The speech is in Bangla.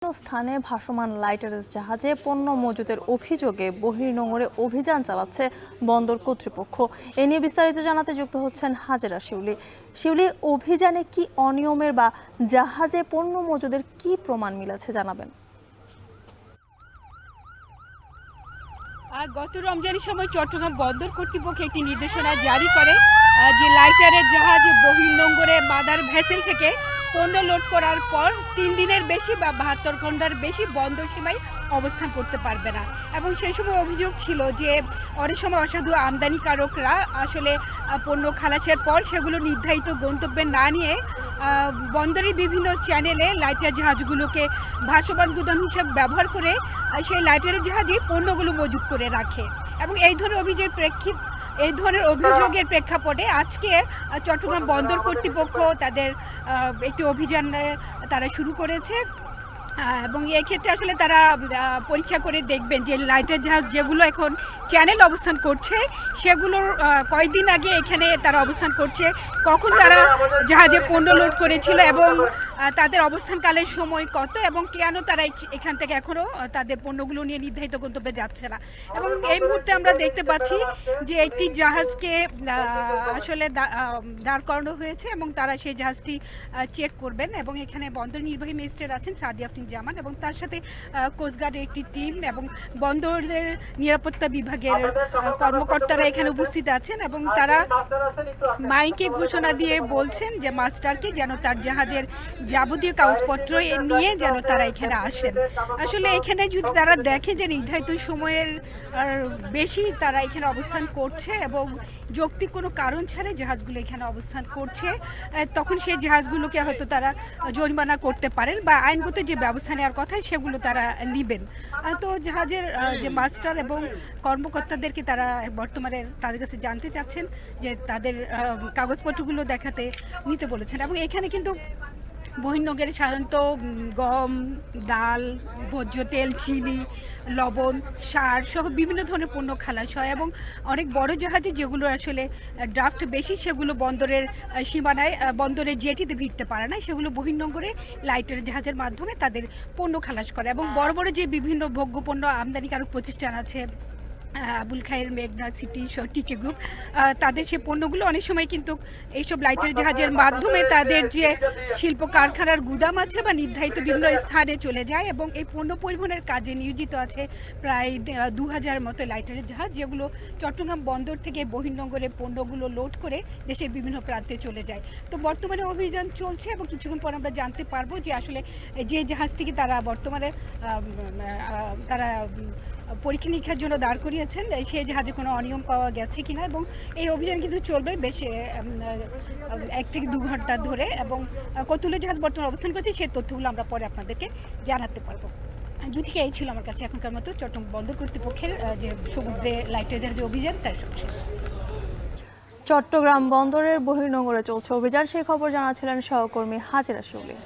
স্থানে ভাসমান লাইটারের জাহাজে পণ্য মজুদের অভিযোগে বহির্নোঙরে অভিযান চালাচ্ছে বন্দর কর্তৃপক্ষ। এ নিয়ে বিস্তারিত জানাতে যুক্ত হচ্ছেন হাজেরা শিউলি। শিউলি, অভিযানে কি অনিয়মের বা জাহাজে পণ্য মজুদের কি প্রমাণ মিলেছে জানাবেন। গত রমজানের সময় চট্টগ্রাম বন্দর কর্তৃপক্ষ একটি নির্দেশনা জারি করে যে লাইটারের জাহাজ বহির্নোঙরে মাদার ভেসেল থেকে পণ্য লোড করার পর 3 দিনের বেশি বা 72 ঘন্টার বেশি বন্দর সীমায় অবস্থান করতে পারবে না। এবং সেই সময় অভিযোগ ছিল যে অনেক সময় অসাধু আমদানিকারকরা আসলে পণ্য খালাসের পর সেগুলো নির্ধারিত গন্তব্যে না নিয়ে বন্দরের বিভিন্ন চ্যানেলে লাইটার জাহাজগুলোকে ভাসমান গুদাম হিসেবে ব্যবহার করে সেই লাইটারের জাহাজে পণ্যগুলো মজুত করে রাখে। এবং এই ধরনের অভিযোগের প্রেক্ষাপটে আজকে চট্টগ্রাম বন্দর কর্তৃপক্ষ তাদের একটি অভিযান তারা শুরু করেছে এবং এক্ষেত্রে আসলে তারা পরীক্ষা করে দেখবেন যে লাইটার জাহাজ যেগুলো এখন চ্যানেল অবস্থান করছে সেগুলোর কয়েকদিন আগে এখানে তারা অবস্থান করছে, কখন তারা জাহাজে পণ্য লোড করেছিল এবং তাদের অবস্থানকালের সময় কত এবং কেন তারা এখান থেকে এখনও তাদের পণ্যগুলো নিয়ে নির্ধারিত গন্তব্যে যাচ্ছে না। এবং এই মুহূর্তে আমরা দেখতে পাচ্ছি যে একটি জাহাজকে আসলে দাঁড় করানো হয়েছে এবং তারা সেই জাহাজটি চেক করবেন। এবং এখানে বন্দর নির্বাহী ম্যাজিস্ট্রেট আছেন সাদিয়া জামান এবং তার সাথে কোস্টগার্ডের একটি টিম এবং বন্দরের নিরাপত্তা বিভাগের কর্মকর্তারা এখানে উপস্থিত আছেন এবং তারা মাইকে ঘোষণা দিয়ে বলছেন যে মাস্টারকে যেন তার জাহাজের যাবতীয় কাগজপত্র নিয়ে যেন তারা এখানে আসেন। আসলে এখানে যদি তারা দেখে যে নির্ধারিত সময়ের বেশি তারা এখানে অবস্থান করছে এবং যৌক্তিক কোনো কারণ ছাড়াই জাহাজগুলো এখানে অবস্থান করছে, তখন সেই জাহাজগুলোকে হয়তো তারা জরিমানা করতে পারেন বা আইনগত যে ব্যবস্থা নেওয়ার কথা সেগুলো তারা নেবেন। তো জাহাজের যে মাস্টার এবং কর্মকর্তাদেরকে তারা বর্তমানে তাদের কাছে জানতে চাচ্ছেন যে তাদের কাগজপত্রগুলো নিতে বলেছেন। এবং এখানে কিন্তু বহির্নোঙরে সাধারণত গম, ডাল, ভোজ্য তেল, চিনি, লবণ, সার সহ বিভিন্ন ধরনের পণ্য খালাস হয় এবং অনেক বড় জাহাজে যেগুলো আসলে ড্রাফট বেশি সেগুলো বন্দরের সীমানায় বন্দরের জেটিতে ভিড়তে পারে না, সেগুলো বহির্নোঙরে লাইটার জাহাজের মাধ্যমে তাদের পণ্য খালাস করে। এবং বড় বড় যে বিভিন্ন ভোগ্যপণ্য আমদানিকারক প্রতিষ্ঠান আছে, আবুল খায়ের, মেঘনা সিটি, টিকে গ্রুপ, তাদের সে পণ্যগুলো অনেক সময় কিন্তু এইসব লাইটার জাহাজের মাধ্যমে তাদের যে শিল্প কারখানার গুদাম আছে বা নির্ধারিত বিভিন্ন স্থানে চলে যায় এবং এই পণ্য পরিবহনের কাজে নিয়োজিত আছে প্রায় 2000 মতো লাইটারের জাহাজ, যেগুলো চট্টগ্রাম বন্দর থেকে বহির্নোঙরে পণ্যগুলো লোড করে দেশের বিভিন্ন প্রান্তে চলে যায়। তো বর্তমানে অভিযান চলছে এবং কিছুক্ষণ পর আমরা জানতে পারবো যে আসলে যে জাহাজটিকে তারা বর্তমানে তারা পরীক্ষা নিরীক্ষার জন্য দাঁড় করিয়েছেন সেই জাহাজে কোনো অনিয়ম পাওয়া গেছে কিনা। এবং এই অভিযান কিন্তু চলবে বেশ 1 থেকে 2 ঘন্টা ধরে এবং কতগুলো জাহাজ বর্তমানে অবস্থান করছে সেই তথ্যগুলো আমরা পরে আপনাদেরকে জানাতে পারবো। যদি এই ছিল আমার কাছে এখনকার মতো চট্টগ্রাম বন্দর কর্তৃপক্ষের যে সমুদ্রে লাইটার জাহাজে অভিযান তার সবশেষ। চট্টগ্রাম বন্দরের বহির্নোঙরে চলছে অভিযান, সেই খবর জানাচ্ছিলেন সহকর্মী হাজেরা শিউলি।